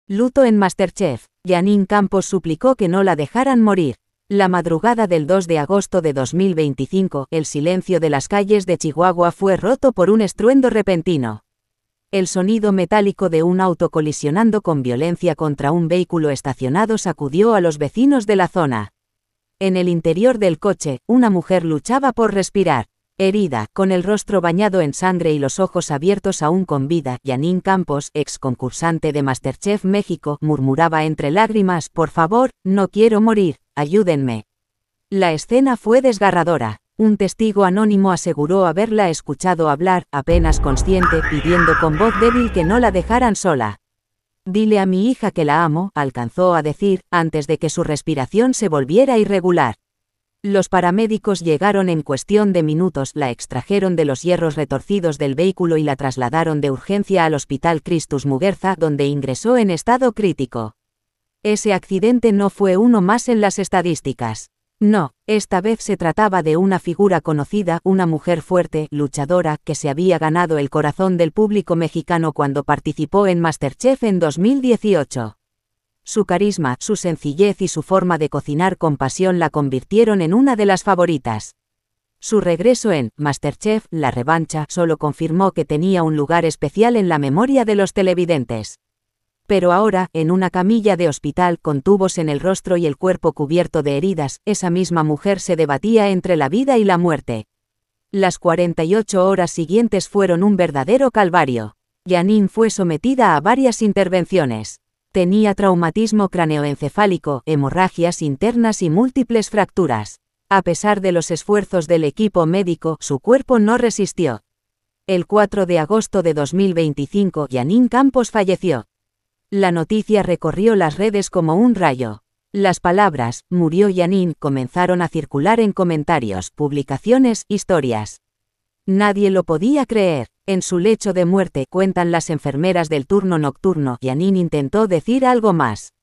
Luto en MasterChef. Jeanine Campos suplicó que no la dejaran morir. La madrugada del 2 de agosto de 2025, el silencio de las calles de Chihuahua fue roto por un estruendo repentino. El sonido metálico de un auto colisionando con violencia contra un vehículo estacionado sacudió a los vecinos de la zona. En el interior del coche, una mujer luchaba por respirar. Herida, con el rostro bañado en sangre y los ojos abiertos aún con vida, Jeanine Campos, ex concursante de MasterChef México, murmuraba entre lágrimas: «Por favor, no quiero morir, ayúdenme». La escena fue desgarradora. Un testigo anónimo aseguró haberla escuchado hablar, apenas consciente, pidiendo con voz débil que no la dejaran sola. «Dile a mi hija que la amo», alcanzó a decir, antes de que su respiración se volviera irregular. Los paramédicos llegaron en cuestión de minutos, la extrajeron de los hierros retorcidos del vehículo y la trasladaron de urgencia al Hospital Christus Muguerza, donde ingresó en estado crítico. Ese accidente no fue uno más en las estadísticas. No, esta vez se trataba de una figura conocida, una mujer fuerte, luchadora, que se había ganado el corazón del público mexicano cuando participó en MasterChef en 2018. Su carisma, su sencillez y su forma de cocinar con pasión la convirtieron en una de las favoritas. Su regreso en MasterChef, La Revancha, solo confirmó que tenía un lugar especial en la memoria de los televidentes. Pero ahora, en una camilla de hospital con tubos en el rostro y el cuerpo cubierto de heridas, esa misma mujer se debatía entre la vida y la muerte. Las 48 horas siguientes fueron un verdadero calvario. Jeanine fue sometida a varias intervenciones. Tenía traumatismo craneoencefálico, hemorragias internas y múltiples fracturas. A pesar de los esfuerzos del equipo médico, su cuerpo no resistió. El 4 de agosto de 2025, Jeanine Campos falleció. La noticia recorrió las redes como un rayo. Las palabras «murió Jeanine» comenzaron a circular en comentarios, publicaciones, historias. Nadie lo podía creer. En su lecho de muerte, cuentan las enfermeras del turno nocturno, Jeanine intentó decir algo más.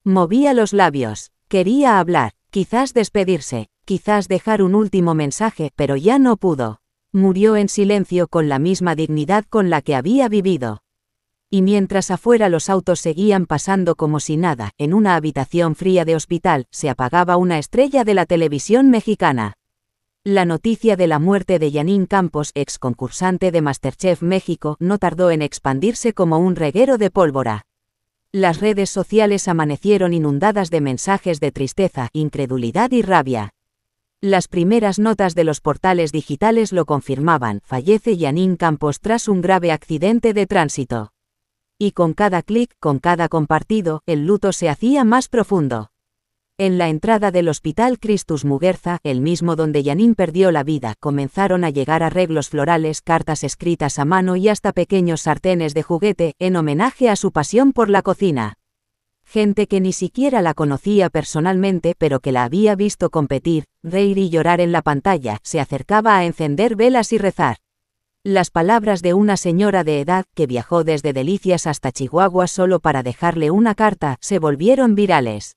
Movía los labios, quería hablar, quizás despedirse, quizás dejar un último mensaje, pero ya no pudo. Murió en silencio con la misma dignidad con la que había vivido. Y mientras afuera los autos seguían pasando como si nada, en una habitación fría de hospital, se apagaba una estrella de la televisión mexicana. La noticia de la muerte de Jeanine Campos, ex concursante de MasterChef México, no tardó en expandirse como un reguero de pólvora. Las redes sociales amanecieron inundadas de mensajes de tristeza, incredulidad y rabia. Las primeras notas de los portales digitales lo confirmaban: fallece Jeanine Campos tras un grave accidente de tránsito. Y con cada clic, con cada compartido, el luto se hacía más profundo. En la entrada del Hospital Christus Muguerza, el mismo donde Jeanine perdió la vida, comenzaron a llegar arreglos florales, cartas escritas a mano y hasta pequeños sartenes de juguete, en homenaje a su pasión por la cocina. Gente que ni siquiera la conocía personalmente, pero que la había visto competir, reír y llorar en la pantalla, se acercaba a encender velas y rezar. Las palabras de una señora de edad, que viajó desde Delicias hasta Chihuahua solo para dejarle una carta, se volvieron virales.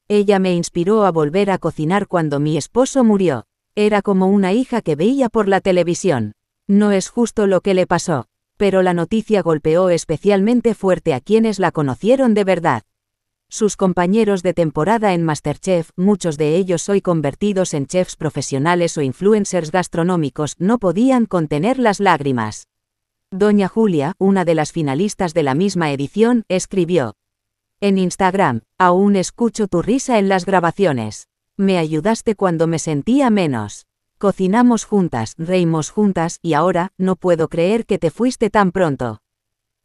Ella me inspiró a volver a cocinar cuando mi esposo murió. Era como una hija que veía por la televisión. No es justo lo que le pasó. Pero la noticia golpeó especialmente fuerte a quienes la conocieron de verdad. Sus compañeros de temporada en MasterChef, muchos de ellos hoy convertidos en chefs profesionales o influencers gastronómicos, no podían contener las lágrimas. Doña Julia, una de las finalistas de la misma edición, escribió en Instagram: «Aún escucho tu risa en las grabaciones. Me ayudaste cuando me sentía menos. Cocinamos juntas, reímos juntas, y ahora, no puedo creer que te fuiste tan pronto.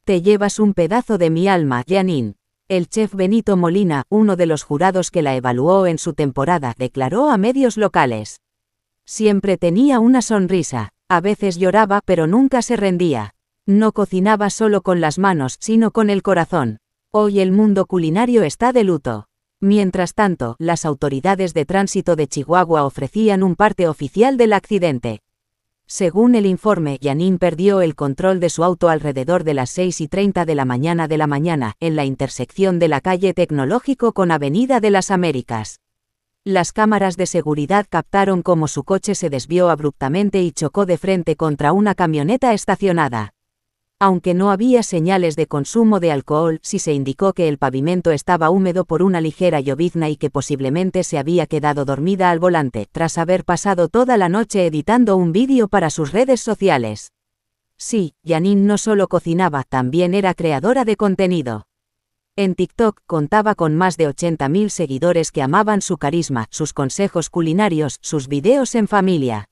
Te llevas un pedazo de mi alma, Jeanine». El chef Benito Molina, uno de los jurados que la evaluó en su temporada, declaró a medios locales: «Siempre tenía una sonrisa. A veces lloraba, pero nunca se rendía. No cocinaba solo con las manos, sino con el corazón. Hoy el mundo culinario está de luto». Mientras tanto, las autoridades de tránsito de Chihuahua ofrecían un parte oficial del accidente. Según el informe, Jeanine perdió el control de su auto alrededor de las 6:30 de la mañana, en la intersección de la calle Tecnológico con Avenida de las Américas. Las cámaras de seguridad captaron cómo su coche se desvió abruptamente y chocó de frente contra una camioneta estacionada. Aunque no había señales de consumo de alcohol, sí se indicó que el pavimento estaba húmedo por una ligera llovizna y que posiblemente se había quedado dormida al volante, tras haber pasado toda la noche editando un vídeo para sus redes sociales. Sí, Janine no solo cocinaba, también era creadora de contenido. En TikTok contaba con más de 80.000 seguidores que amaban su carisma, sus consejos culinarios, sus videos en familia.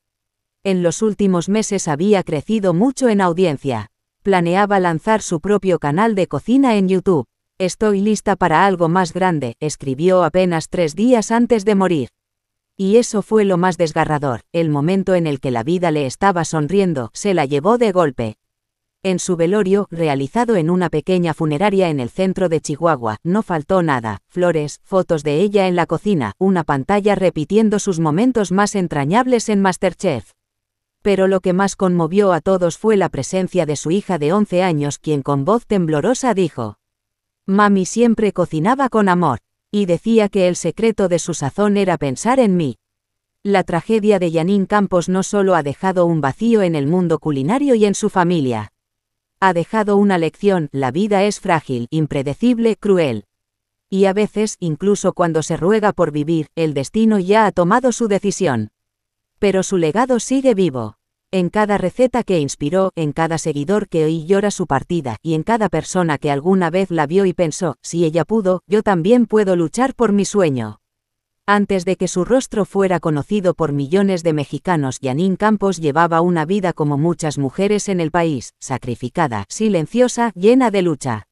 En los últimos meses había crecido mucho en audiencia. Planeaba lanzar su propio canal de cocina en YouTube. Estoy lista para algo más grande, escribió apenas 3 días antes de morir. Y eso fue lo más desgarrador, el momento en el que la vida le estaba sonriendo, se la llevó de golpe. En su velorio, realizado en una pequeña funeraria en el centro de Chihuahua, no faltó nada: flores, fotos de ella en la cocina, una pantalla repitiendo sus momentos más entrañables en MasterChef. Pero lo que más conmovió a todos fue la presencia de su hija de 11 años, quien con voz temblorosa dijo: «Mami siempre cocinaba con amor, y decía que el secreto de su sazón era pensar en mí». La tragedia de Janine Campos no solo ha dejado un vacío en el mundo culinario y en su familia. Ha dejado una lección: la vida es frágil, impredecible, cruel. Y a veces, incluso cuando se ruega por vivir, el destino ya ha tomado su decisión. Pero su legado sigue vivo. En cada receta que inspiró, en cada seguidor que hoy llora su partida, y en cada persona que alguna vez la vio y pensó: si ella pudo, yo también puedo luchar por mi sueño. Antes de que su rostro fuera conocido por millones de mexicanos, Janine Campos llevaba una vida como muchas mujeres en el país: sacrificada, silenciosa, llena de lucha.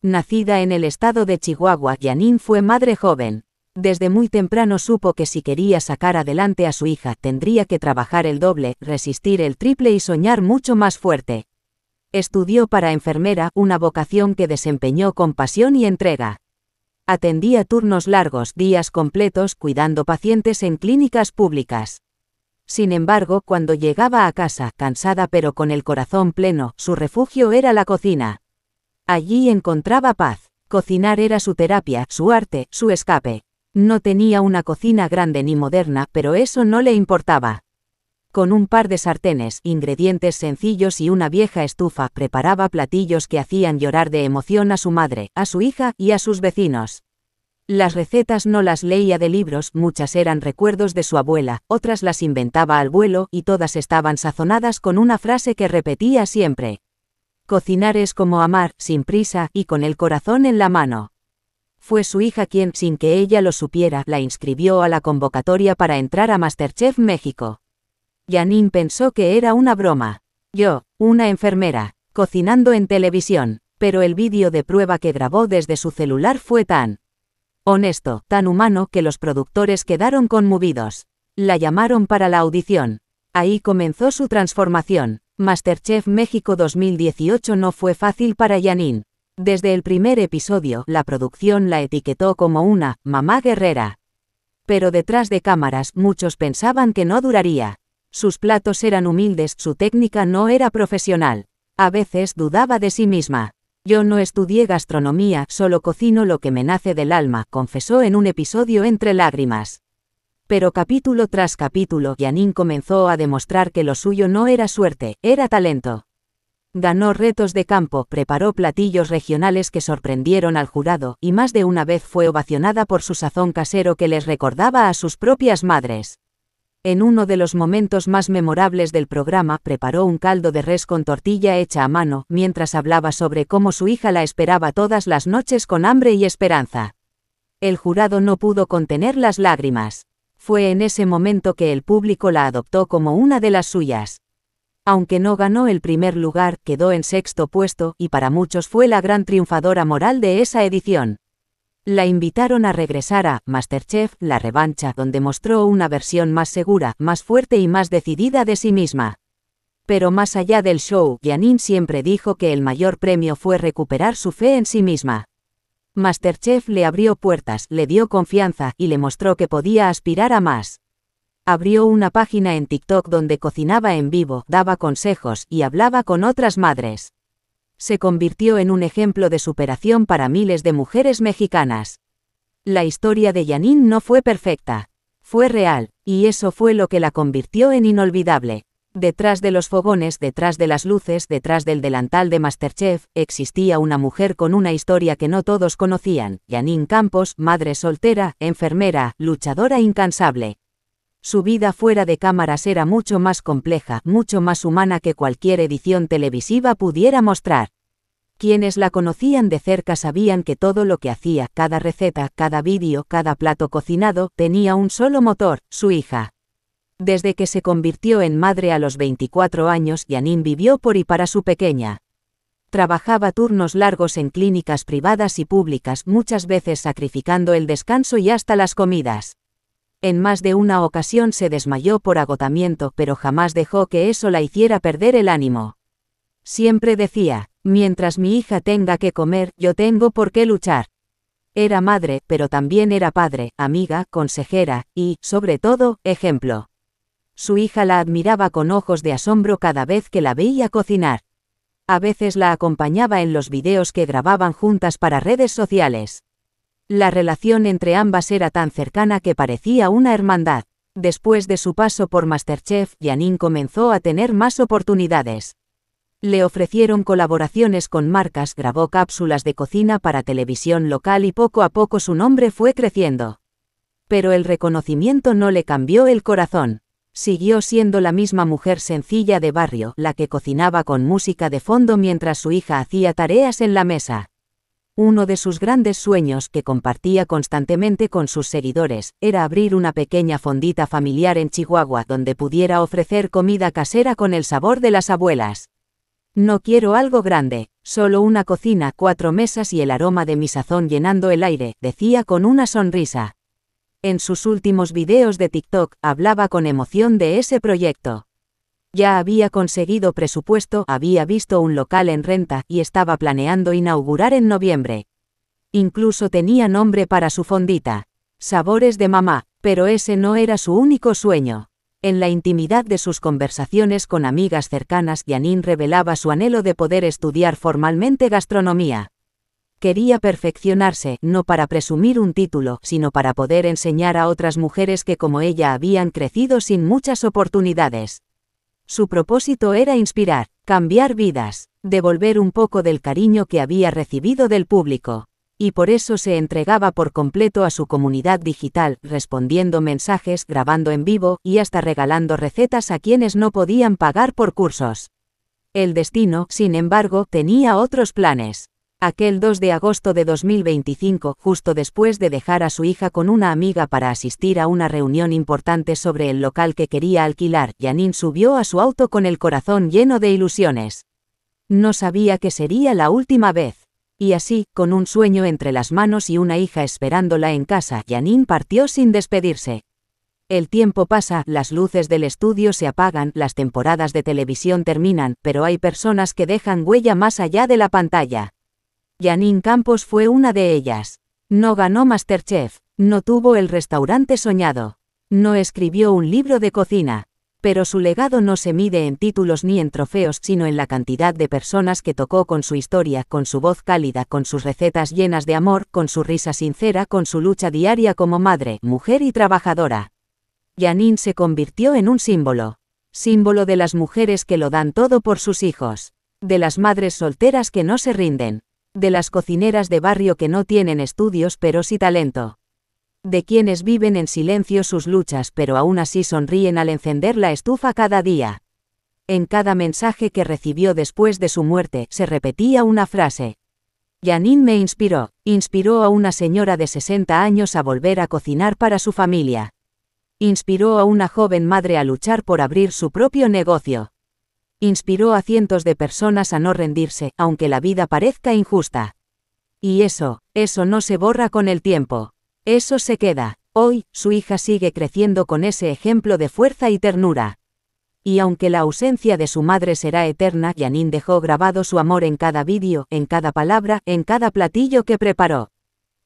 Nacida en el estado de Chihuahua, Janine fue madre joven. Desde muy temprano supo que si quería sacar adelante a su hija, tendría que trabajar el doble, resistir el triple y soñar mucho más fuerte. Estudió para enfermera, una vocación que desempeñó con pasión y entrega. Atendía turnos largos, días completos, cuidando pacientes en clínicas públicas. Sin embargo, cuando llegaba a casa, cansada pero con el corazón pleno, su refugio era la cocina. Allí encontraba paz. Cocinar era su terapia, su arte, su escape. No tenía una cocina grande ni moderna, pero eso no le importaba. Con un par de sartenes, ingredientes sencillos y una vieja estufa, preparaba platillos que hacían llorar de emoción a su madre, a su hija y a sus vecinos. Las recetas no las leía de libros, muchas eran recuerdos de su abuela, otras las inventaba al vuelo, y todas estaban sazonadas con una frase que repetía siempre: cocinar es como amar, sin prisa y con el corazón en la mano. Fue su hija quien, sin que ella lo supiera, la inscribió a la convocatoria para entrar a MasterChef México. Janine pensó que era una broma. Yo, una enfermera, cocinando en televisión, pero el vídeo de prueba que grabó desde su celular fue tan honesto, tan humano, que los productores quedaron conmovidos. La llamaron para la audición. Ahí comenzó su transformación. MasterChef México 2018 no fue fácil para Janine. Desde el primer episodio, la producción la etiquetó como una mamá guerrera. Pero detrás de cámaras, muchos pensaban que no duraría. Sus platos eran humildes, su técnica no era profesional. A veces dudaba de sí misma. Yo no estudié gastronomía, solo cocino lo que me nace del alma, confesó en un episodio entre lágrimas. Pero capítulo tras capítulo, Janine comenzó a demostrar que lo suyo no era suerte, era talento. Ganó retos de campo, preparó platillos regionales que sorprendieron al jurado, y más de una vez fue ovacionada por su sazón casero que les recordaba a sus propias madres. En uno de los momentos más memorables del programa, preparó un caldo de res con tortilla hecha a mano, mientras hablaba sobre cómo su hija la esperaba todas las noches con hambre y esperanza. El jurado no pudo contener las lágrimas. Fue en ese momento que el público la adoptó como una de las suyas. Aunque no ganó el primer lugar, quedó en sexto puesto, y para muchos fue la gran triunfadora moral de esa edición. La invitaron a regresar a MasterChef, la revancha, donde mostró una versión más segura, más fuerte y más decidida de sí misma. Pero más allá del show, Janine siempre dijo que el mayor premio fue recuperar su fe en sí misma. MasterChef le abrió puertas, le dio confianza, y le mostró que podía aspirar a más. Abrió una página en TikTok donde cocinaba en vivo, daba consejos, y hablaba con otras madres. Se convirtió en un ejemplo de superación para miles de mujeres mexicanas. La historia de Janine no fue perfecta. Fue real, y eso fue lo que la convirtió en inolvidable. Detrás de los fogones, detrás de las luces, detrás del delantal de MasterChef, existía una mujer con una historia que no todos conocían, Janine Campos, madre soltera, enfermera, luchadora incansable. Su vida fuera de cámaras era mucho más compleja, mucho más humana que cualquier edición televisiva pudiera mostrar. Quienes la conocían de cerca sabían que todo lo que hacía, cada receta, cada vídeo, cada plato cocinado, tenía un solo motor, su hija. Desde que se convirtió en madre a los 24 años, Janine vivió por y para su pequeña. Trabajaba turnos largos en clínicas privadas y públicas, muchas veces sacrificando el descanso y hasta las comidas. En más de una ocasión se desmayó por agotamiento, pero jamás dejó que eso la hiciera perder el ánimo. Siempre decía, mientras mi hija tenga que comer, yo tengo por qué luchar. Era madre, pero también era padre, amiga, consejera, y, sobre todo, ejemplo. Su hija la admiraba con ojos de asombro cada vez que la veía cocinar. A veces la acompañaba en los videos que grababan juntas para redes sociales. La relación entre ambas era tan cercana que parecía una hermandad. Después de su paso por MasterChef, Janine comenzó a tener más oportunidades. Le ofrecieron colaboraciones con marcas, grabó cápsulas de cocina para televisión local y poco a poco su nombre fue creciendo. Pero el reconocimiento no le cambió el corazón. Siguió siendo la misma mujer sencilla de barrio, la que cocinaba con música de fondo mientras su hija hacía tareas en la mesa. Uno de sus grandes sueños, que compartía constantemente con sus seguidores, era abrir una pequeña fondita familiar en Chihuahua donde pudiera ofrecer comida casera con el sabor de las abuelas. No quiero algo grande, solo una cocina, 4 mesas y el aroma de mi sazón llenando el aire, decía con una sonrisa. En sus últimos videos de TikTok, hablaba con emoción de ese proyecto. Ya había conseguido presupuesto, había visto un local en renta y estaba planeando inaugurar en noviembre. Incluso tenía nombre para su fondita. Sabores de mamá, pero ese no era su único sueño. En la intimidad de sus conversaciones con amigas cercanas, Janine revelaba su anhelo de poder estudiar formalmente gastronomía. Quería perfeccionarse, no para presumir un título, sino para poder enseñar a otras mujeres que como ella habían crecido sin muchas oportunidades. Su propósito era inspirar, cambiar vidas, devolver un poco del cariño que había recibido del público. Y por eso se entregaba por completo a su comunidad digital, respondiendo mensajes, grabando en vivo, y hasta regalando recetas a quienes no podían pagar por cursos. El destino, sin embargo, tenía otros planes. Aquel 2 de agosto de 2025, justo después de dejar a su hija con una amiga para asistir a una reunión importante sobre el local que quería alquilar, Janine subió a su auto con el corazón lleno de ilusiones. No sabía que sería la última vez. Y así, con un sueño entre las manos y una hija esperándola en casa, Janine partió sin despedirse. El tiempo pasa, las luces del estudio se apagan, las temporadas de televisión terminan, pero hay personas que dejan huella más allá de la pantalla. Janine Campos fue una de ellas. No ganó MasterChef, no tuvo el restaurante soñado, no escribió un libro de cocina. Pero su legado no se mide en títulos ni en trofeos, sino en la cantidad de personas que tocó con su historia, con su voz cálida, con sus recetas llenas de amor, con su risa sincera, con su lucha diaria como madre, mujer y trabajadora. Janine se convirtió en un símbolo. Símbolo de las mujeres que lo dan todo por sus hijos. De las madres solteras que no se rinden. De las cocineras de barrio que no tienen estudios pero sí talento. De quienes viven en silencio sus luchas pero aún así sonríen al encender la estufa cada día. En cada mensaje que recibió después de su muerte, se repetía una frase. Janine me inspiró a una señora de 60 años a volver a cocinar para su familia. Inspiró a una joven madre a luchar por abrir su propio negocio. Inspiró a cientos de personas a no rendirse, aunque la vida parezca injusta. Y eso no se borra con el tiempo. Eso se queda. Hoy, su hija sigue creciendo con ese ejemplo de fuerza y ternura. Y aunque la ausencia de su madre será eterna, Janine dejó grabado su amor en cada vídeo, en cada palabra, en cada platillo que preparó.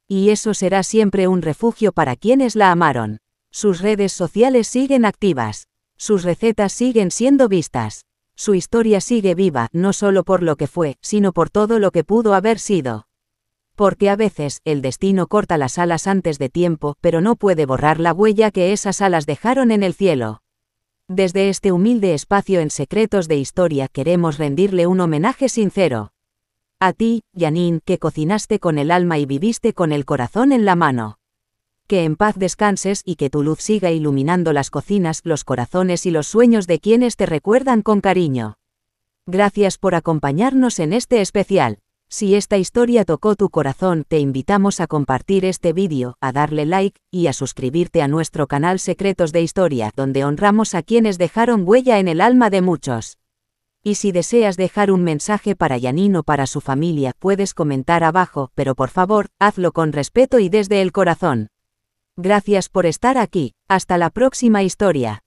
Y eso será siempre un refugio para quienes la amaron. Sus redes sociales siguen activas. Sus recetas siguen siendo vistas. Su historia sigue viva, no solo por lo que fue, sino por todo lo que pudo haber sido. Porque a veces, el destino corta las alas antes de tiempo, pero no puede borrar la huella que esas alas dejaron en el cielo. Desde este humilde espacio en Secretos de Historia queremos rendirle un homenaje sincero. A ti, Janine, que cocinaste con el alma y viviste con el corazón en la mano. Que en paz descanses y que tu luz siga iluminando las cocinas, los corazones y los sueños de quienes te recuerdan con cariño. Gracias por acompañarnos en este especial. Si esta historia tocó tu corazón, te invitamos a compartir este vídeo, a darle like, y a suscribirte a nuestro canal Secretos de Historia, donde honramos a quienes dejaron huella en el alma de muchos. Y si deseas dejar un mensaje para Janine o para su familia, puedes comentar abajo, pero por favor, hazlo con respeto y desde el corazón. Gracias por estar aquí, hasta la próxima historia.